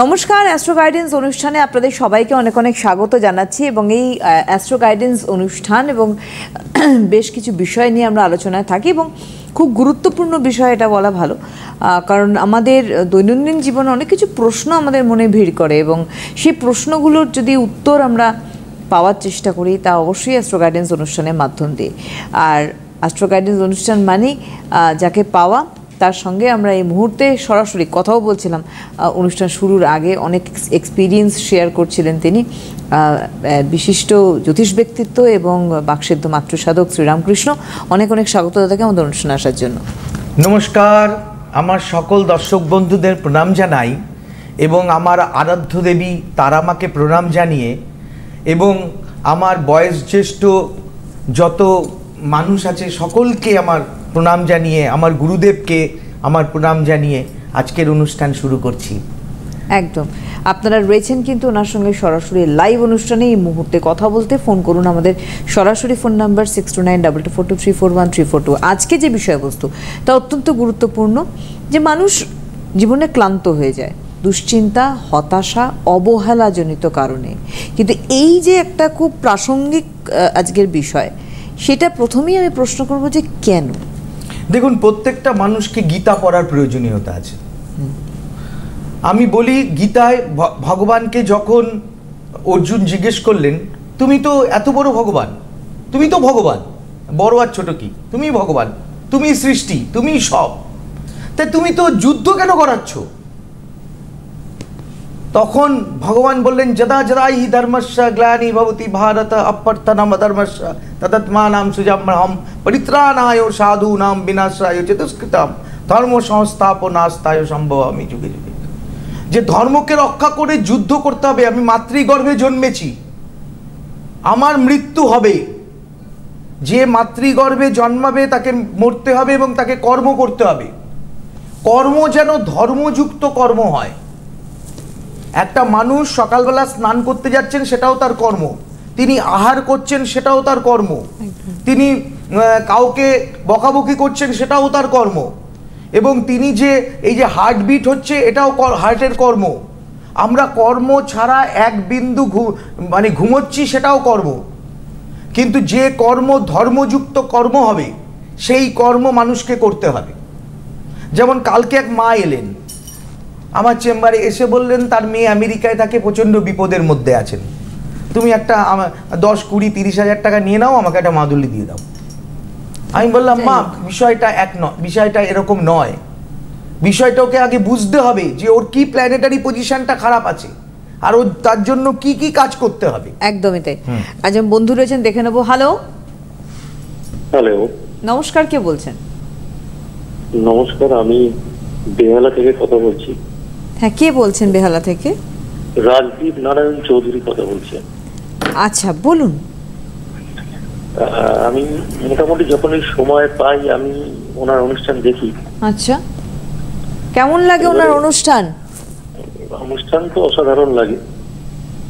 নমস্কার, astro guidance অনুষ্ঠানে আপনাদের সবাইকে অনেক অনেক স্বাগত জানাচ্ছি এবং এই অ্যাস্ট্রো গাইডেন্স অনুষ্ঠান এবং বেশ কিছু বিষয় নিয়ে আমরা আলোচনায় থাকি এবং খুব গুরুত্বপূর্ণ বিষয় এটা বলা ভালো, কারণ আমাদের দৈনন্দিন জীবনে অনেক কিছু প্রশ্ন আমাদের মনে ভিড় করে এবং সেই প্রশ্নগুলোর যদি উত্তর আমরা পাওয়ার চেষ্টা করি তা অবশ্যই অ্যাস্ট্রো গাইডেন্স অনুষ্ঠানের মাধ্যম দিয়ে। আর অ্যাস্ট্রো গাইডেন্স অনুষ্ঠান মানে যাকে পাওয়া, তার সঙ্গে আমরা এই মুহূর্তে সরাসরি কথাও বলছিলাম। অনুষ্ঠান শুরুর আগে অনেক এক্সপিরিয়েন্স শেয়ার করছিলেন তিনি, বিশিষ্ট জ্যোতিষ ব্যক্তিত্ব এবং বাকসিদ্ধ মাতৃসাধক শ্রীরামকৃষ্ণ। অনেক অনেক স্বাগত দাদাকে আমাদের অনুষ্ঠানে আসার জন্য। নমস্কার, আমার সকল দর্শক বন্ধুদের প্রণাম জানাই এবং আমার আরাধ্য দেবী তারামাকে প্রণাম জানিয়ে এবং আমার বয়োজ্যেষ্ঠ যত মানুষ আছে সকলকে আমার প্রণাম জানিয়ে, আমার গুরুদেবকে আমার প্রণাম জানিয়ে আজকের অনুষ্ঠান শুরু করছি। একদম, আপনারা রয়েছেন কিন্তু ওনার সঙ্গে সরাসরি লাইভ অনুষ্ঠানে এই মুহূর্তে কথা বলতে। ফোন করুন আমাদের সরাসরি ফোন নাম্বার 6292242341 আজকে যে বিষয়বস্তু তা অত্যন্ত গুরুত্বপূর্ণ, যে মানুষ জীবনে ক্লান্ত হয়ে যায় দুশ্চিন্তা, হতাশা, অবহেলাজনিত কারণে। কিন্তু এই যে একটা খুব প্রাসঙ্গিক আজকের বিষয়, সেটা প্রথমেই আমি প্রশ্ন করব যে কেন? দেখুন, প্রত্যেকটা মানুষকে গীতা পড়ার প্রয়োজনীয়তা আছে। আমি বলি, গীতায় ভগবানকে যখন অর্জুন জিজ্ঞেস করলেন, তুমি তো এত বড় ভগবান, তুমি তো ভগবান, বড় আর ছোট কি, তুমি ভগবান, তুমি সৃষ্টি, তুমি সব, তাই তুমি তো যুদ্ধ কেন করাচ্ছ? তখন ভগবান বললেন, যদা যদা হি ধর্মস্য গ্লানি ভবতি ভারত অভ্যর্থনম অধর্মস্য তদাত্মানাম সুজাম্যহম পরিত্রাণায় সাধূনাম বিনাশায় চতুষ্কৃতাম ধর্ম সংস্থাপনাস্তায় সম্ভবামি যুগে যুগে। যে ধর্মকে রক্ষা করে যুদ্ধ করতে হবে। আমি মাতৃগর্ভে জন্মেছি, আমার মৃত্যু হবে। যে মাতৃগর্ভে জন্মাবে তাকে মরতে হবে এবং তাকে কর্ম করতে হবে। কর্ম যেন ধর্মযুক্ত কর্ম হয়। একটা মানুষ সকালবেলা স্নান করতে যাচ্ছেন, সেটাও তার কর্ম। তিনি আহার করছেন, সেটাও তার কর্ম। তিনি কাউকে বকাবকি করছেন, সেটাও তার কর্ম। এবং তিনি যে এই যে হার্টবিট হচ্ছে, এটাও হার্টের কর্ম। আমরা কর্ম ছাড়া এক বিন্দু মানে ঘুমোচ্ছি, সেটাও কর্ম। কিন্তু যে কর্ম ধর্মযুক্ত কর্ম হবে, সেই কর্ম মানুষকে করতে হবে। যেমন কালকে এক মা এলেন আমার চেম্বারে, এসে বললেন তার মেয়ে আমেরিকায় থাকে, প্রচণ্ড বিপদের মধ্যে আছেন, তুমি একটা 10, 20, 30 হাজার টাকা নিয়ে নাও, আমাকে একটা মাদুলি দিয়ে দাও। আমি বললাম, মা বিষয়টা বিষয়টা এরকম নয়। বিষয়টা ওকে আগে বুঝতে হবে যে ওর কি প্ল্যানেটারি পজিশনটা খারাপ আছে আর ওর তার জন্য কি কি কাজ করতে হবে। একদমই তাই। আজ বন্ধু রয়েছেন, দেখে নেবো। হ্যালো হ্যালো, নমস্কার, কে বলছেন? নমস্কার, আমি বেহালা থেকে কথা বলছি। হ্যাঁ, কে বলছেন বেহালা থেকে? রাজদীপ নারায়ণ চৌধুরী কথা বলছেন। আচ্ছা, বলুন। আমি মোটামুটি যখনই সময় পাই আমি ওনার অনুষ্ঠান দেখি। আচ্ছা, কেমন লাগে ওনার অনুষ্ঠান? অনুষ্ঠান তো অসাধারণ লাগে।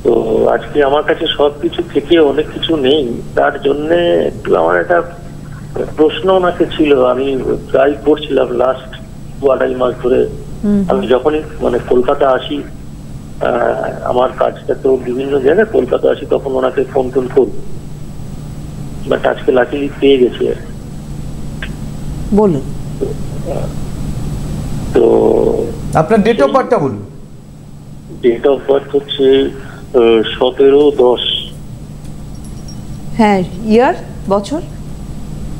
তো আজকে আমার কাছে সবকিছু থেকে অনেক কিছু নেই, তার জন্য একটু আমার একটা প্রশ্ন ওনাকে ছিল। আমি ট্রাই করছিলাম লাস্ট 2-2.5 মাস ধরে। আমি যখনই মানে কলকাতা আসি, আমার কাজটা তো বিভিন্ন জায়গায়, কলকাতা আসি তখন ওনাকে ফোন টোন করি, বাট আজকে লাকিলি পেয়ে গেছি। বলুন। তো আপনার ডেট অফ বার্থটা বলুন। ডেট অফ বার্থ হচ্ছে 17/10। হ্যাঁ, ইয়ার, বছর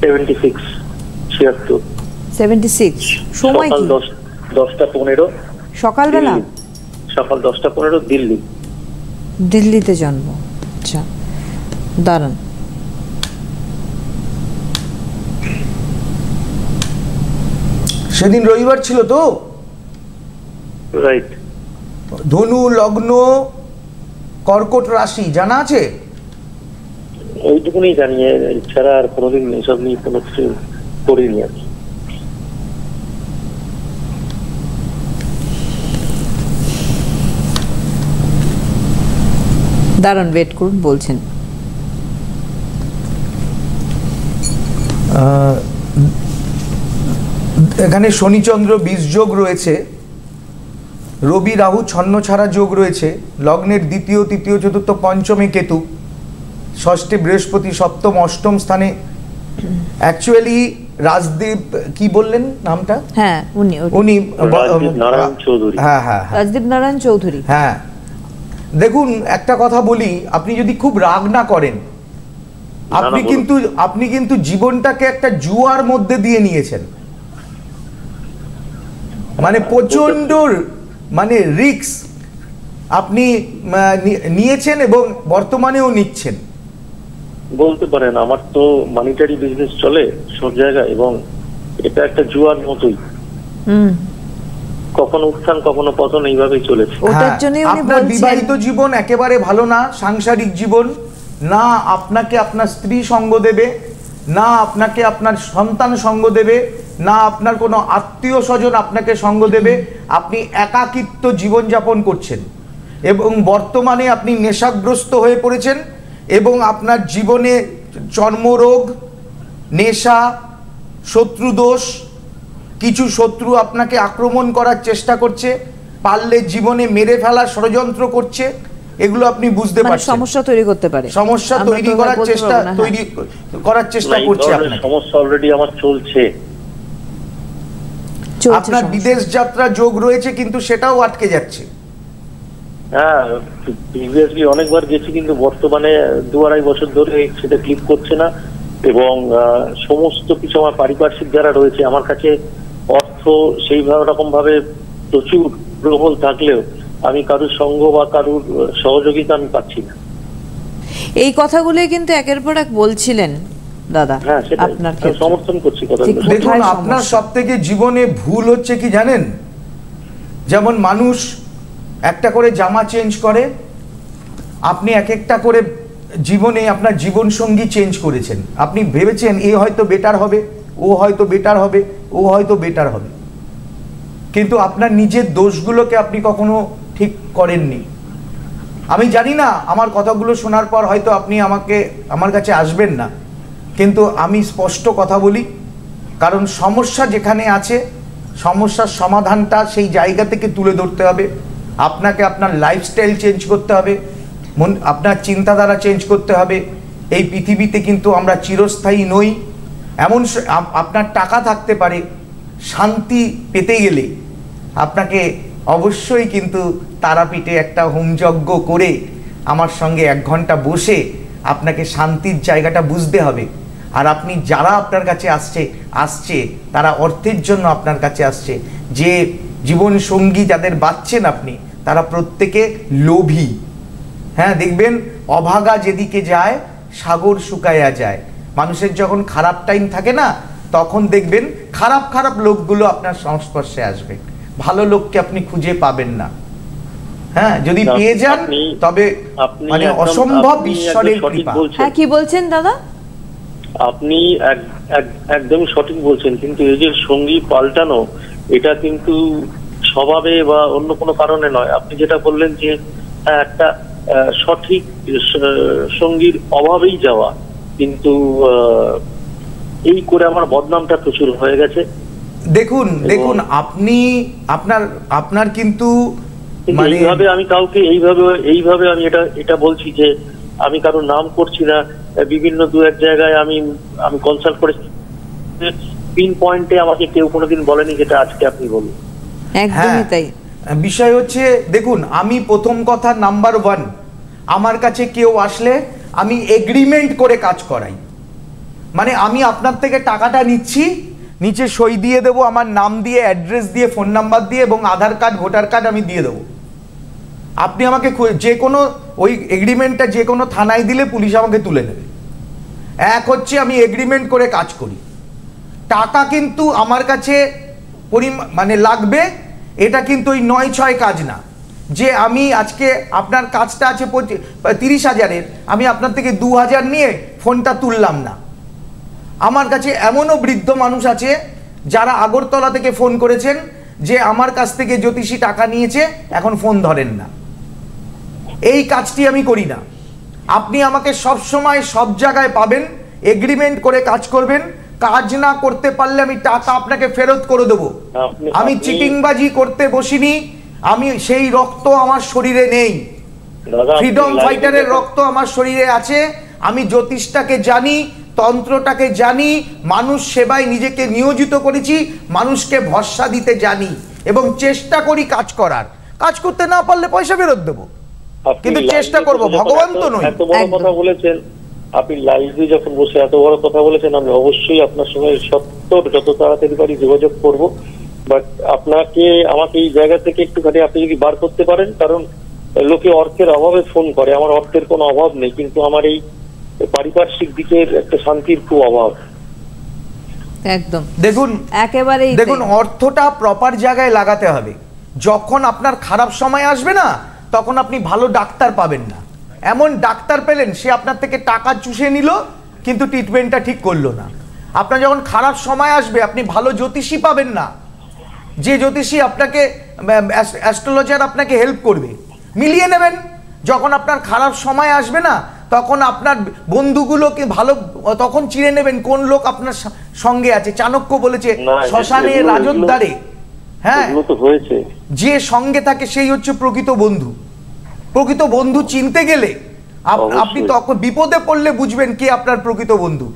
76, 76। 76। সময় সকাল কি? 10টা 15। সকালবেলা? সকাল 10টা 15, দিল্লি। দিল্লিতে জন্ম। আচ্ছা, দাঁড়ান। সেদিন রবিবার ছিল তো? রাইট। ধনু লগ্ন, কর্কট রাশি জানা আছে? ওইটুকুনি জানি, এছাড়া আর কোনোদিন এসব নিয়ে কোনো কিছু করিনি আর কি। দাঁড়ান, ওয়েট করুন, বলছেন। এখানে শনিচন্দ্র বীজযোগ রয়েছে, রবি রাহু ছন্ন ছাড়া যোগ রয়েছে, লগ্নের দ্বিতীয় তৃতীয় চতুর্থ পঞ্চমে কেতু, ষষ্ঠে বৃহস্পতি, সপ্তম অষ্টম স্থানে। অ্যাকচুয়ালি রাজদীপ কি বললেন নামটা? হ্যাঁ উনি রাজদীপ নারায়ণ চৌধুরী। হ্যাঁ হ্যাঁ রাজদীপ নারায়ণ চৌধুরী। হ্যাঁ, দেখুন একটা কথা বলি, আপনি যদি খুব রাগ না করেন, আপনি কিন্তু জীবনটাকে একটা জুয়ার মধ্যে দিয়ে নিয়েছেন, মানে প্রচন্ড মানে রিস্ক আপনি নিয়েছেন এবং বর্তমানেও নিচ্ছেন। বলতে পারেন আমার তো মানিটারি বিজনেস চলে সব জায়গায়, এবং এটা একটা জুয়ার মতোই, কখনো উত্থান কখনো পতন এইভাবেই চলেছে। ওটার জন্যই উনি আপনার বলছেন বিবাহিত জীবন একেবারে ভালো না, সাংসারিক জীবন না, আপনাকে আপনার স্ত্রী সঙ্গ দেবে না, আপনাকে আপনার সন্তান সঙ্গ দেবে না, আপনার কোনো আত্মীয় স্বজন আপনাকে সঙ্গ দেবে, আপনি একাকিত্ব জীবনযাপন করছেন এবং বর্তমানে আপনি নেশাগ্রস্ত হয়ে পড়েছেন এবং আপনার জীবনে চর্মরোগ, নেশা, শত্রুদোষ, কিছু শত্রু আপনাকে আক্রমণ করার চেষ্টা করছে, পারলে জীবনে মেরে ফেলার ষড়যন্ত্র করছে, এগুলো আপনি বুঝতে পারছেন। সমস্যা তৈরি করতে পারে, সমস্যা তৈরি করার চেষ্টা করছে আপনাকে। সমস্যা অলরেডি আমার চলছে। আপনার বিদেশ যাত্রা যোগ রয়েছে কিন্তু সেটাও আটকে যাচ্ছে। হ্যাঁ, প্রিভিয়াসলি অনেকবার গেছি কিন্তু বর্তমানে 2-2.5 বছর ধরে সেটা ক্লিক করছে না, এবং সমস্ত কিছু আমার পারিপার্শ্বিক যারা রয়েছে আমার কাছে অর্থ সেইভাবে রকম ভাবে প্রচুর প্রবল থাকলেও আমি কারুর সঙ্গ বা কারুর সহযোগিতা আমি পাচ্ছি না। এই কথাগুলোই কিন্তু একের পর এক বলছিলেন দাদা। হ্যাঁ, সেটা আপনার সমর্থন করছি কথাগুলো। দেখুন আপনার সবথেকে জীবনে ভুল হচ্ছে কি জানেন, যেমন মানুষ একটা করে জামা চেঞ্জ করে, আপনি এক একটা করে জীবনে আপনার জীবন সঙ্গী চেঞ্জ করেছেন। আপনি ভেবেছেন এ হয়তো বেটার হবে, ও হয়তো বেটার হবে, ও হয়তো বেটার হবে, কিন্তু আপনার নিজের দোষগুলোকে আপনি কখনো ঠিক করেননি। আমি জানি না আমার কথাগুলো শোনার পর হয়তো আপনি আমার কাছে আসবেন না, কিন্তু আমি স্পষ্ট কথা বলি, কারণ সমস্যা যেখানে আছে সমস্যার সমাধানটা সেই জায়গা থেকে তুলে ধরতে হবে। আপনাকে আপনার লাইফস্টাইল চেঞ্জ করতে হবে, আপনার চিন্তাধারা চেঞ্জ করতে হবে। এই পৃথিবীতে কিন্তু আমরা চিরস্থায়ী নই। এমন আপনার টাকা থাকতে পারে, শান্তি পেতে গেলে আপনাকে অবশ্যই কিন্তু তারাপীঠে একটা হোমযজ্ঞ করে আমার সঙ্গে 1 ঘন্টা বসে আপনাকে শান্তির জায়গাটা বুঝতে হবে। আর আপনি যারা আপনার কাছে আসছে তারা অর্থের জন্য আপনার কাছে আসছে। যে জীবন সঙ্গী যাদের বাঁচছেন আপনি, তারা প্রত্যেকে লোভী। হ্যাঁ, দেখবেন অভাগা যেদিকে যায় সাগর শুকায়া যায়। মানুষের যখন খারাপ টাইম থাকে না, তখন দেখবেন খারাপ খারাপ লোকগুলো আপনার সংস্পর্শে আসবে, ভালো লোককে আপনি খুঁজে পাবেন না। হ্যাঁ, যদি পেয়ে যান তবে মানে অসম্ভব ঈশ্বরের কৃপা। হ্যাঁ, কি বলছেন দাদা? আপনি একদমই সঠিক বলছেন, কিন্তু এই যে সঙ্গী পাল্টানো, এটা কিন্তু স্বভাবে বা অন্য কোনো কারণে নয়। আপনি যেটা বললেন যে একটা সঠিক সঙ্গীর অভাবেই যাওয়া, কিন্তু এই করে আমার বদনামটা প্রচুর হয়ে গেছে। দেখুন আপনি আপনার কিন্তু মানে এইভাবে আমি কাউকে এইভাবে আমি এটা বলছি যে আমি কারোর নাম করছি না, বিভিন্ন 2-1 জায়গায় আমি কনসাল্ট করেছি, পিন পয়েন্টে আমাকে কেউ কোনোদিন বলেনি যেটা আজকে আপনি বলুন। একদমই তাই। বিষয় হচ্ছে, দেখুন আমি প্রথম কথা নাম্বার 1, আমার কাছে কেউ আসলে আমি এগ্রিমেন্ট করে কাজ করাই। মানে আমি আপনার থেকে টাকাটা নিচ্ছি, নিচে সই দিয়ে দেবো, আমার নাম দিয়ে, অ্যাড্রেস দিয়ে, ফোন নাম্বার দিয়ে এবং আধার কার্ড, ভোটার কার্ড আমি দিয়ে দেবো। আপনি আমাকে যে কোনো ওই এগ্রিমেন্টটা যে কোনো থানায় দিলে পুলিশ আমাকে তুলে নেবে। এক হচ্ছে আমি এগ্রিমেন্ট করে কাজ করি, টাকা কিন্তু আমার কাছে মানে লাগবে, এটা কিন্তু ওই 9-6 কাজ না যে আমি আজকে আপনার কাজটা আছে 30,000-এর, আমি আপনার থেকে 2,000 নিয়ে ফোনটা তুললাম না। আমার কাছে এমনও বৃদ্ধ মানুষ আছে যারা আগরতলা থেকে ফোন করেছেন যে আমার কাছ থেকে জ্যোতিষী টাকা নিয়েছে, এখন ফোন ধরেন না। এই কাজটি আমি করি না। আপনি আমাকে সব সময় সব জায়গায় পাবেন, এগ্রিমেন্ট করে কাজ করবেন। কাজ না করতে পারলে আমি টাকা আপনাকে ফেরত করে দেবো। আমি চিটিংবাজি করতে বসিনি, আমি সেই রক্ত আমার শরীরে নেই, ফ্রিডম ফাইটারের রক্ত আমার শরীরে আছে। আমি জ্যোতিষটাকে জানি, তন্ত্রটাকে জানি, মানুষ সেবায় নিজেকে নিয়োজিত করেছি, মানুষকে ভরসা দিতে জানি এবং চেষ্টা করি কাজ করার। কাজ করতে না পারলে পয়সা ফেরত দেবো, কিন্তু চেষ্টা করব, ভগবান তো নই। এত বড় কথা বলেছেন আপনি, লাইভে যখন বসে এত বড় কথা বলেছেন, আমি অবশ্যই আপনার সঙ্গে সত্তর যত তাড়াতাড়ি পারি যোগাযোগ করব। বাট আমাকে এই জায়গা থেকে একটুখানি আপনি যদি বার করতে পারেন, কারণ লোকে অর্থের অভাবে ফোন করে, আমার অর্থের কোনো অভাব নেই, কিন্তু আমার এই পারিপার্শ্বিক দিকের একটা শান্তির খুব অভাব। একদম দেখুন, একেবারেই দেখুন, অর্থটা প্রপার জায়গায় লাগাতে হবে। যখন আপনার খারাপ সময় আসবে না, তখন আপনি ভালো ডাক্তার পাবেন না। এমন ডাক্তার পেলেন, সে আপনার থেকে টাকা চুষে নিল কিন্তু ট্রিটমেন্টটা ঠিক করলো না। আপনার যখন খারাপ সময় আসবে, আপনি ভালো জ্যোতিষী পাবেন না, যে জ্যোতিষী আপনাকে অ্যাস্ট্রোলজার আপনাকে হেল্প করবে। মিলিয়ে নেবেন। যখন আপনার খারাপ সময় আসবে না, তখন আপনার বন্ধুগুলোকে ভালো তখন চিনে নেবেন কোন লোক আপনার সঙ্গে আছে। চাণক্য বলেছে শ্মশানে রাজোদ্ধারে, হ্যাঁ, যে সঙ্গে থাকে সেই হচ্ছে প্রকৃত বন্ধু। প্রকৃত বন্ধু চিনতে গেলে আপনি তখন বিপদে পড়লে বুঝবেন কে আপনার প্রকৃত বন্ধু।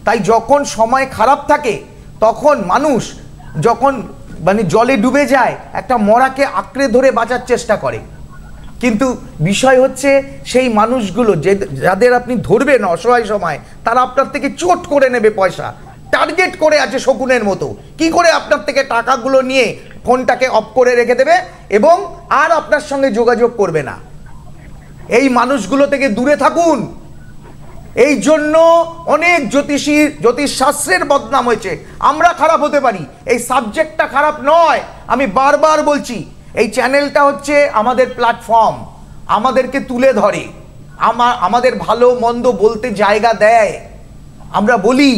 তাই যখন সময় খারাপ থাকে, তখন মানুষ যখন মানে জলে ডুবে যায়, একটা মরাকে আঁকড়ে ধরে বাঁচার চেষ্টা করে। কিন্তু বিষয় হচ্ছে সেই মানুষগুলো যাদের আপনি ধরবেন অসহায় সময়, তারা আপনার থেকে চোট করে নেবে পয়সা, টার্গেট করে আছে শকুনের মতো। কি করে আপনার থেকে টাকাগুলো নিয়ে ফোনটাকে অফ করে রেখে দেবে এবং আর আপনার সঙ্গে যোগাযোগ করবে না। এই মানুষগুলো থেকে দূরে থাকুন। এই জন্য অনেক জ্যোতিষ শাস্ত্রের বদনাম হয়েছে। আমরা খারাপ হতে পারি, এই সাবজেক্টটা খারাপ নয়। আমি বারবার বলছি, এই চ্যানেলটা হচ্ছে আমাদের প্ল্যাটফর্ম, আমাদেরকে তুলে ধরে, আমাদের ভালো মন্দ বলতে জায়গা দেয়। আমরা বলি,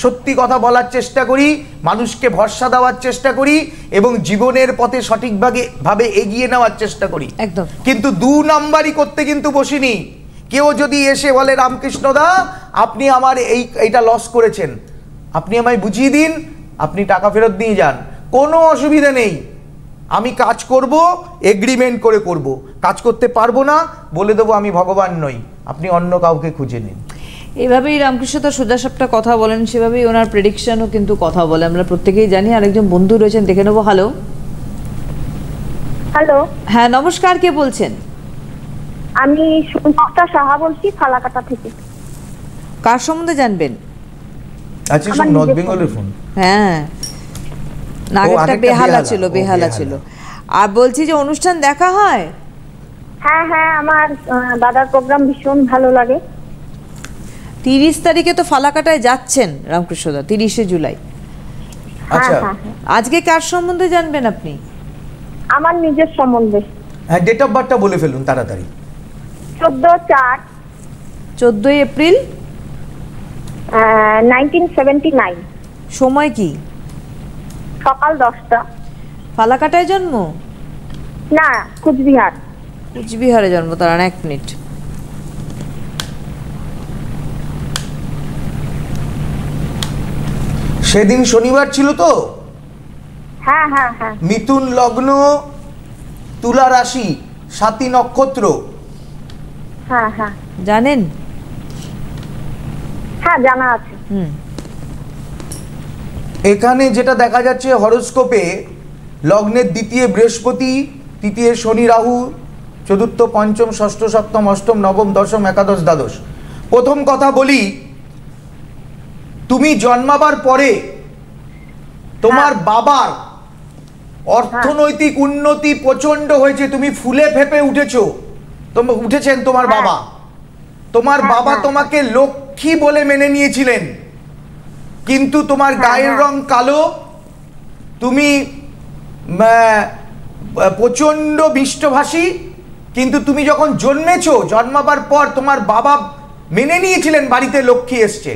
সত্যি কথা বলার চেষ্টা করি, মানুষকে ভরসা দেওয়ার চেষ্টা করি এবং জীবনের পথে সঠিকভাবে এগিয়ে নেওয়ার চেষ্টা করি। একদম। কিন্তু 2 নাম্বারই করতে কিন্তু বসিনি। কেউ যদি এসে বলে রামকৃষ্ণ দা আপনি আমার এইটা লস করেছেন, আপনি আমায় বুঝিয়ে দিন, আপনি টাকা ফেরত দিয়ে যান, কোনো অসুবিধা নেই। আমি কাজ করব, এগ্রিমেন্ট করে করব। কাজ করতে পারবো না, বলে দেবো আমি ভগবান নই, আপনি অন্য কাউকে খুঁজে নিন। এভাবেই রামকৃষ্ণ তার সোজাসাপটা কথা বলেন, সেভাবেই ওনার প্রেডিকশনও কিন্তু কথা বলে, আমরা প্রত্যেকেই জানি। আরেকজন বন্ধু রয়েছেন, দেখে নেবো। হ্যালো হ্যালো, হ্যাঁ নমস্কার, কে বলছেন? আমি সুমিত্রা সাহা বলছি, ফালাকাটা থেকে। কার সম্বন্ধে জানবেন? আচ্ছা, সব নর্থ বেঙ্গলের ফোন। হ্যাঁ, নাগেরটা বেহালা ছিল। আর বলছি যে অনুষ্ঠান দেখা হয়? হ্যাঁ হ্যাঁ, আমার দাদার প্রোগ্রাম ভীষণ ভালো লাগে। 30 তারিখে তো ফালাকাটায় যাচ্ছেন রামকৃষ্ণদা, 30শে জুলাই। আচ্ছা, আজকে কার সম্বন্ধে জানবেন আপনি? আমার নিজের সম্বন্ধে। হ্যাঁ, ডেট অফ বার্থটা বলে ফেলুন তাড়াতাড়ি। 14 এপ্রিল 1979। সময় কি? সকাল 10টা। ফালাকাটায় জন্ম? না, কুচবিহারে জন্ম। তার 1 মিনিট। সেদিন শনিবার ছিল তো? হ্যাঁ হ্যাঁ হ্যাঁ। মিথুন লগ্ন, তুলা রাশি, 7 নক্ষত্র। হ্যাঁ হ্যাঁ। জানেন? হ্যাঁ, জানা আছে। এখানে যেটা দেখা যাচ্ছে হরোস্কোপে, লগ্নের 2য় বৃহস্পতি, 3য় শনি রাহু, 4র্থ পঞ্চম ষষ্ঠ সপ্তম অষ্টম নবম দশম একাদশ দ্বাদশ। প্রথম কথা বলি, তুমি জন্মাবার পরে তোমার বাবার অর্থনৈতিক উন্নতি প্রচন্ড হয়েছে, তুমি ফুলে ফেপে উঠেছেন তোমার বাবা। তোমার বাবা তোমাকে লক্ষ্মী বলে মেনে নিয়েছিলেন, কিন্তু তোমার গায়ের রং কালো, তুমি প্রচন্ড মিষ্টভাষী, কিন্তু তুমি যখন জন্মেছো, জন্মাবার পর তোমার বাবা মেনে নিয়েছিলেন বাড়িতে লক্ষ্মী এসছে।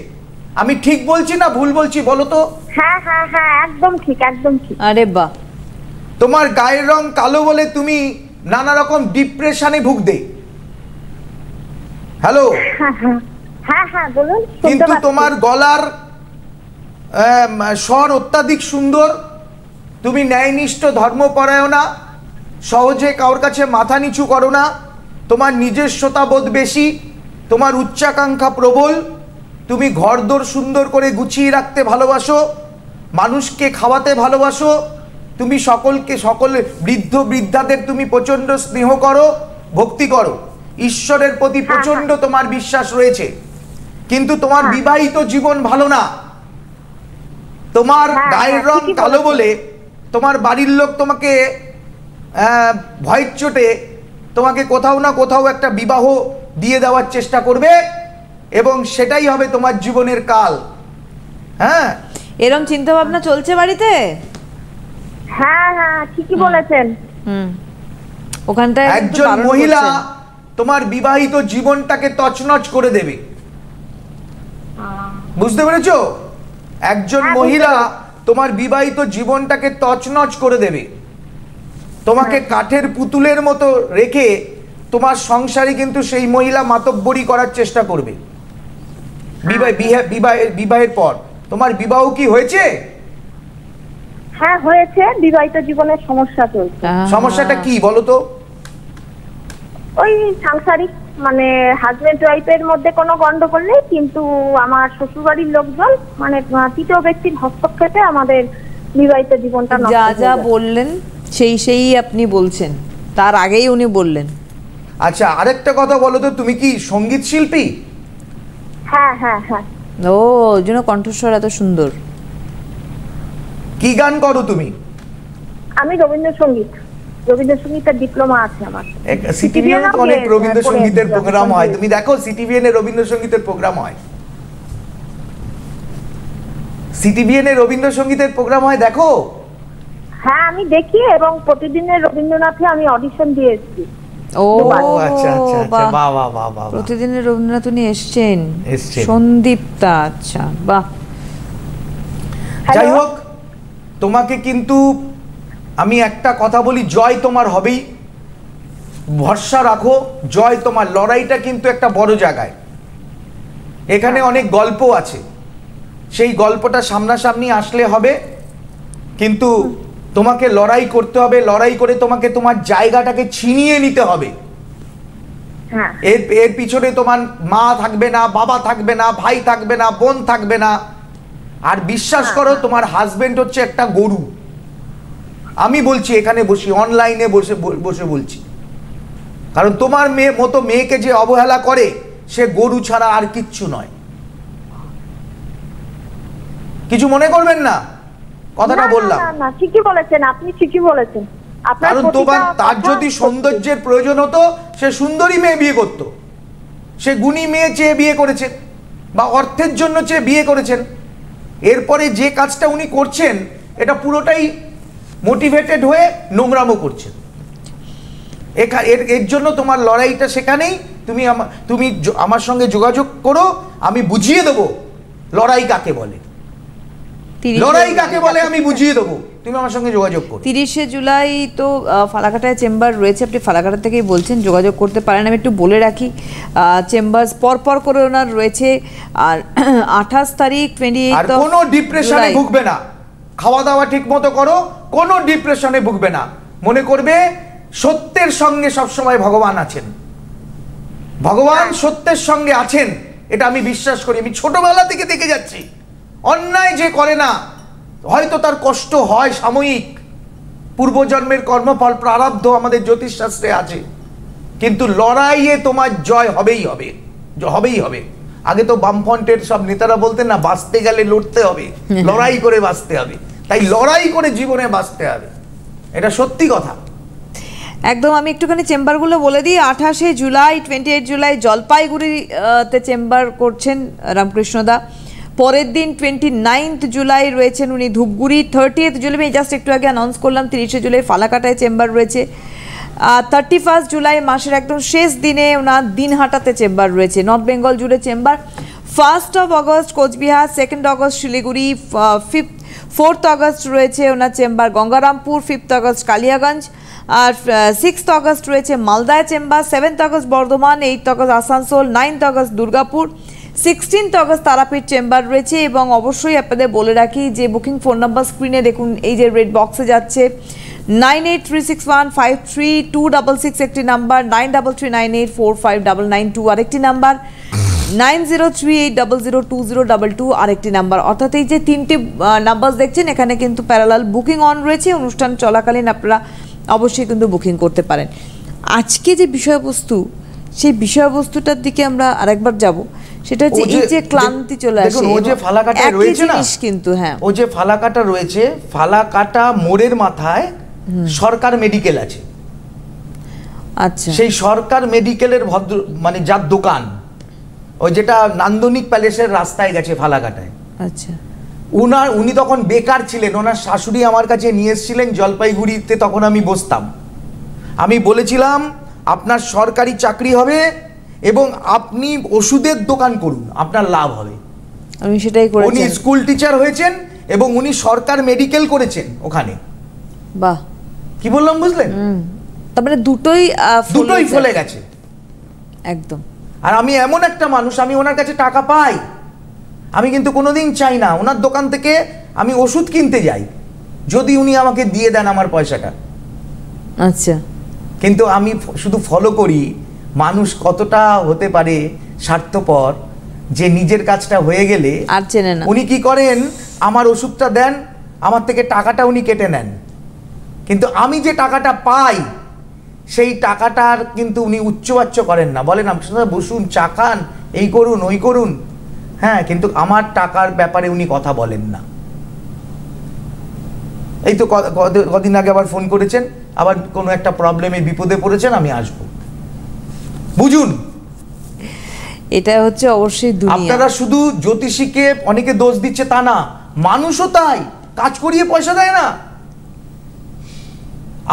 আমি ঠিক বলছি না ভুল বলছি বলো তো? হ্যাঁ হ্যাঁ হ্যাঁ, একদম ঠিক, একদম ঠিক। আরে বাহ। তোমার গায়ের রং কালো বলে তুমি নানা রকম ডিপ্রেশনে ভুগতে। হ্যালো? হ্যাঁ হ্যাঁ, বলুন। কিন্তু তোমার গলার স্বর অত্যাধিক সুন্দর, তুমি ন্যায়নিষ্ঠ, ধর্মপরায়ণা, সহজে কারোর কাছে মাথা নিচু করো না, তোমার নিজস্বতা বোধ বেশি, তোমার উচ্চাকাঙ্ক্ষা প্রবল, তুমি ঘরদোর সুন্দর করে গুছিয়ে রাখতে ভালোবাসো, মানুষকে খাওয়াতে ভালোবাসো, তুমি সকল বৃদ্ধ বৃদ্ধাদের তুমি প্রচণ্ড স্নেহ করো, ভক্তি করো, ঈশ্বরের প্রতি প্রচণ্ড তোমার বিশ্বাস রয়েছে। কিন্তু তোমার বিবাহিত জীবন ভালো না, তোমার গায়ের রং কালো বলে তোমার বাড়ির লোক তোমাকে ভয়ের চোটে তোমাকে কোথাও না কোথাও একটা বিবাহ দিয়ে দেওয়ার চেষ্টা করবে এবং সেটাই হবে তোমার জীবনের কাল। হ্যাঁ, এরকম চিন্তা ভাবনা চলছে বাড়িতে? হ্যাঁ হ্যাঁ ঠিকই বলেছেন। ওখানটায় একজন মহিলা তোমার বিবাহিত জীবনটাকে তছনছ করে দেবে, বুঝতে পেরেছো? একজন মহিলা তোমার বিবাহিত জীবনটাকে তছনছ করে দেবে, তোমাকে কাঠের পুতুলের মতো রেখে তোমার সংসারে কিন্তু সেই মহিলা মাতব্বরি করার চেষ্টা করবে বিবাহের পর। তোমার বিবাহ কি হয়েছে? হ্যাঁ হয়েছে, বিবাহিত জীবনের সমস্যা চলছে। সমস্যাটা কি বলো তো? ওই সাংসারিক মানে হাজবেন্ড ওয়াইফের মধ্যে কোনো গন্ডগোল নেই, কিন্তু আমার শ্বশুরবাড়ির লোকজন মানে তৃতীয় ব্যক্তির হস্তক্ষেপে আমাদের বিবাহিত জীবনটা নষ্ট যা হয়ে যা যায়। বললেন সেই আপনি বলছেন, তার আগেই উনি বললেন। আচ্ছা, আরেকটা কথা বলো তো, তুমি কি সঙ্গীত শিল্পী? হ্যাঁ হ্যাঁ হ্যাঁ। ও, ওই জন্য কণ্ঠস্বর এত সুন্দর। কি গান করো তুমি? আমি রবীন্দ্রসঙ্গীতের ডিপ্লোমা আছে আমার। সিটিভিএন এ অনেক রবীন্দ্রসঙ্গীতের প্রোগ্রাম হয়, তুমি দেখো সিটিভিএন এ রবীন্দ্রসঙ্গীতের প্রোগ্রাম হয়, সিটিভিএন এ রবীন্দ্রসঙ্গীতের প্রোগ্রাম হয়, দেখো? হ্যাঁ আমি দেখি এবং প্রতিদিনের রবীন্দ্রনাথে আমি অডিশন দিয়ে এসেছি। ও আচ্ছা আচ্ছা আচ্ছা, বাহ বাহ বাহ বাহ। প্রতিদিনের রবীন্দ্রনাথ উনি এসছেন, এসছেন। সন্দীপ্তা, আচ্ছা বাহ। যাই হোক, তোমাকে কিন্তু আমি একটা কথা বলি, জয় তোমার হবেই, ভরসা রাখো, জয় তোমার। লড়াইটা কিন্তু একটা বড় জায়গায়, এখানে অনেক গল্প আছে, সেই গল্পটা সামনাসামনি আসলে হবে, কিন্তু তোমাকে লড়াই করতে হবে, লড়াই করে তোমাকে তোমার জায়গাটাকে ছিনিয়ে নিতে হবে। এর পিছনে তোমার মা থাকবে না, বাবা থাকবে না, ভাই থাকবে না, বোন থাকবে না। আর বিশ্বাস করো, তোমার হাজবেন্ড হচ্ছে একটা গরু। আমি বলছি এখানে বসি, অনলাইনে বসে বসে বলছি, কারণ তোমার মেয়েকে যে অবহেলা করে সে গরু ছাড়া আর কিচ্ছু নয়। কিছু মনে করবেন না কথাটা বললাম। না ঠিকই বলেছেন আপনি, ঠিকই বলেছেন। কারণ তোমার তার যদি সৌন্দর্যের প্রয়োজন হতো, সে সুন্দরী মেয়ে বিয়ে করত, সে গুণী মেয়ে চেয়ে বিয়ে করেছেন বা অর্থের জন্য চেয়ে বিয়ে করেছেন। এরপরে যে কাজটা উনি করছেন এটা পুরোটাই মোটিভেটেড হয়ে নোংরামো করছেন। এর জন্য তোমার লড়াইটা সেখানেই। তুমি আমার সঙ্গে যোগাযোগ করো, আমি বুঝিয়ে দেবো লড়াই কাকে বলে, লড়াই কাকে বলে আমি বুঝিয়ে দেবো, তুমি আমার সঙ্গে যোগাযোগ করো। 30শে জুলাই তো ফালাকাটায় চেম্বার রয়েছে, আপনি ফালাকাটা থেকেই বলছেন, যোগাযোগ করতে পারেন। আমি একটু বলে রাখি, চেম্বার পর করে ওনার রয়েছে। আর 28 তারিখ 28 আর কোনো ডিপ্রেশনে ভুগবে না, খাওয়া দাওয়া ঠিক মতো করো, কোনো ডিপ্রেশনে ভুগবে না। মনে করবে সত্যের সঙ্গে সবসময় ভগবান আছেন, ভগবান সত্যের সঙ্গে আছেন, এটা আমি বিশ্বাস করি। আমি ছোটবেলা থেকে দেখে যাচ্ছি, অন্যায় যে করে না, হয়তো তার কষ্ট হয় সাময়িক, পূর্বজন্মের কর্মফল প্রারব্ধ আমাদের জ্যোতিষশাস্ত্রে আছে, কিন্তু লড়াইয়ে তোমার জয় হবেই হবে, হবেই হবে। আগে তো বামফ্রন্টের সব নেতারা বলতেন না, বাঁচতে গেলে লড়তে হবে, লড়াই করে বাঁচতে হবে। তাই লড়াই করে জীবনে বাঁচতে হবে, এটা সত্যি কথা। একদম। আমি একটুখানি চেম্বারগুলো বলে দিই। 28শে জুলাই 28 জুলাই জলপাইগুড়িতে চেম্বার করছেন রামকৃষ্ণদা। পরের দিন 29 জুলাই রয়েছেন উনি ধূপগুড়ি। 30 জুলাই আমি জাস্ট একটু আগে অ্যানাউন্স করলাম, 30শে জুলাই ফালাকাটায় চেম্বার রয়েছে। 31 জুলাই মাসের একদম শেষ দিনে ওনার দিনহাটাতে চেম্বার রয়েছে, নর্থ বেঙ্গল জুড়ে chamber. 1 August Cooch Behar, 2 August Siliguri, 4 August রয়েছে ওনার চেম্বার গঙ্গারামপুর, 5 অগস্ট কালিয়াগঞ্জ, আর 6 অগস্ট রয়েছে মালদায় chamber, 7 August Bardhaman, 8 August Asansol, 9 August Durgapur, 16 August Tarapith chamber রয়েছে। এবং অবশ্যই আপনাদের বলে রাখি যে বুকিং ফোন নাম্বার স্ক্রিনে দেখুন, এই যে রেড বক্সে যাচ্ছে, 9836153266 একটি নাম্বার, 9339845992 আরেকটি নাম্বার, 9038002022 আরেকটি নাম্বার। অর্থাৎ এই যে তিনটে নাম্বার দেখছেন, এখানে কিন্তু প্যারালাল বুকিং অন রয়েছে। অনুষ্ঠান চলাকালীন আপনারা অবশ্যই কিন্তু বুকিং করতে পারেন। আজকে যে বিষয়বস্তু, সেই বিষয়বস্তুটার দিকে আমরা আরেকবার যাব। সেটা হচ্ছে এই যে ক্লান্তি চলে আসে, দেখুন ও যে ফালাকাটা রয়েছে না, কিন্তু হ্যাঁ ও যে ফালাকাটা রয়েছে, ফালাকাটা মোড়ের মাথায় সরকার মেডিকেল আছে। আচ্ছা, সেই সরকার মেডিকেলের ভদ্র মানে যার দোকান, ওই যেটা নান্দনিক প্যালেসের রাস্তায় গেছে ফালাকাটায়। আচ্ছা, উনি তখন বেকার ছিলেন, ওনার শাশুড়ি আমার কাছে নিয়ে এসেছিলেন জলপাইগুড়িতে, তখন আমি বসতাম। আমি বলেছিলাম আপনার সরকারি চাকরি হবে এবং আপনি ওষুধের দোকান করুন, আপনার লাভ হবে। আমি সেটাই করেছি। উনি স্কুল টিচার হয়েছেন এবং উনি সরকার মেডিকেল করেছেন ওখানে। বাহ, কি বললাম বুঝলেন? তার মানে দুটোই ফলে গেছে একদম। আর আমি এমন একটা মানুষ, আমি ওনার কাছে টাকা পাই, আমি কিন্তু কোনোদিন চাই না ওনার দোকান থেকে আমি ওষুধ কিনতে যাই যদি উনি আমাকে দিয়ে দেন আমার পয়সাটা। আচ্ছা, কিন্তু আমি শুধু ফলো করি মানুষ কতটা হতে পারে স্বার্থপর, যে নিজের কাজটা হয়ে গেলে আর চেনে না। উনি কি করেন, আমার ওষুধটা দেন, আমার থেকে টাকাটা উনি কেটে নেন, কিন্তু আমি যে টাকাটা পাই সেই টাকাটার কিন্তু উনি উচ্চবাচ্য করেন না, বলেন আপনার সাথে বসুন, চা খান, এই করুন ওই করুন, হ্যাঁ, কিন্তু আমার টাকার ব্যাপারে উনি কথা বলেন না। এই তো কদিন আগে আবার ফোন করেছেন, আবার কোনো একটা প্রবলেমে বিপদে পড়েছেন, আমি আসবো, বুঝুন। এটা হচ্ছে অবশ্যই দুনিয়া। আপনারা শুধু জ্যোতিষীকে অনেকে দোষ দিচ্ছে তা না, মানুষও তাই, কাজ করিয়ে পয়সা দেয় না।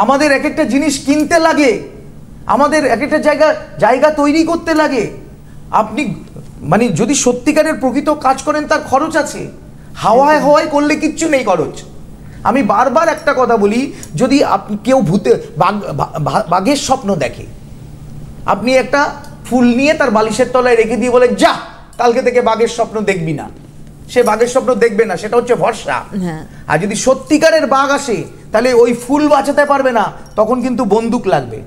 আমাদের এক একটা জিনিস কিনতে লাগে, আমাদের এক একটা জায়গা তৈরি করতে লাগে। আপনি মানে যদি সত্যিকারের প্রকৃত কাজ করেন তার খরচ আছে, হাওয়ায় হাওয়ায় করলে কিচ্ছু নেই খরচ। আমি বারবার একটা কথা বলি, যদি আপনি কেউ বাঘের স্বপ্ন দেখে, আপনি একটা ফুল নিয়ে তার বালিশের তলায় রেখে দিয়ে বলেন যা কালকে থেকে বাঘের স্বপ্ন দেখবি না, সে বাঘের স্বপ্ন দেখবে না, সেটা হচ্ছে ভরসা। আর যদি সত্যিকারের বাঘ আসে তাহলে ওই ফুল বাঁচাতে পারবে না, তখন কিন্তু বন্দুক লাগবে।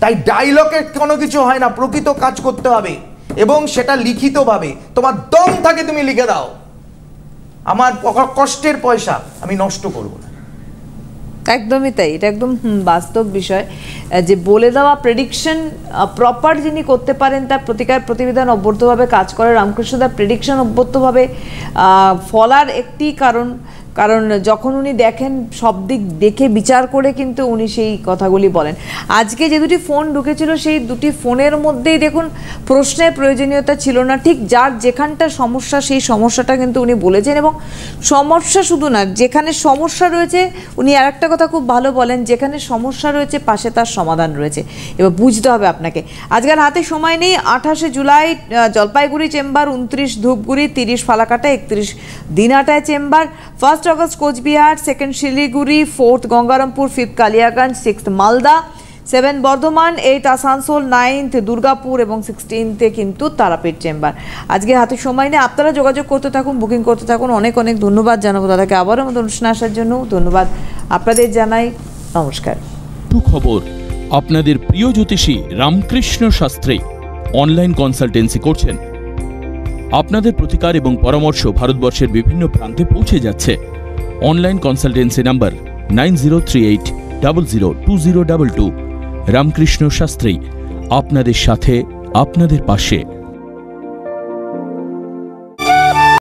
তাই ডায়লগে কোনো কিছু হয় না, প্রকৃত কাজ করতে হবে এবং সেটা লিখিতভাবে, তোমার দম থাকে তুমি লিখে দাও, আমার কষ্টের পয়সা আমি নষ্ট করব না। একদমই তাই, এটা একদম বাস্তব বিষয় যে বলে দেওয়া প্রেডিকশন প্রপার যিনি করতে পারেন, তার প্রতিকার প্রতিবিধান অব্যর্থভাবে কাজ করে। রামকৃষ্ণদার প্রেডিকশন অব্যর্থভাবে ফলার একটি কারণ যখন উনি দেখেন সব দিক দেখে বিচার করে কিন্তু উনি সেই কথাগুলি বলেন। আজকে যে দুটি ফোন ঢুকেছিল সেই দুটি ফোনের মধ্যেই দেখুন প্রশ্নের প্রয়োজনীয়তা ছিল না, ঠিক যার যেখানটা সমস্যা সেই সমস্যাটা কিন্তু উনি বলেছেন। এবং সমস্যা শুধু না, যেখানে সমস্যা রয়েছে উনি আর একটা কথা খুব ভালো বলেন, যেখানে সমস্যা রয়েছে পাশে তার সমাধান রয়েছে। এবার বুঝতে হবে আপনাকে। আজকের হাতে সময় নেই। 28শে জুলাই জলপাইগুড়ি চেম্বার, 29 ধূপগুড়ি, 30 ফালাকাটা, 31 দিনহাটায় চেম্বার, 1 আগস্ট কোচবিহার, 2 শিলিগুড়ি, 4 গঙ্গারামপুর, 5 কালিয়াগঞ্জ, 6 মালদা, 7 বর্ধমান, 8 আসানসোল, 9 দুর্গাপুর এবং 16 কিন্তু তারাপীঠ চেম্বার। আজকে হাতে সময় নেই, আপনারা যোগাযোগ করতে থাকুন, বুকিং করতে থাকুন। অনেক অনেক ধন্যবাদ জানাবো দাদাকে আবারও আমাদের অনুষ্ঠানে আসার জন্য। ধন্যবাদ আপনাদের জানাই, নমস্কার। সুখবর, আপনাদের প্রিয় জ্যোতিষী রামকৃষ্ণ শাস্ত্রী অনলাইন কনসালটেন্সি করছেন। আপনাদের প্রতিকার এবং পরামর্শ ভারতবর্ষের বিভিন্ন প্রান্তে পৌঁছে যাচ্ছে। Online consultancy number 9038002022। Ramakrishna Shastri আপনাদের সাথে, আপনাদের পাশে।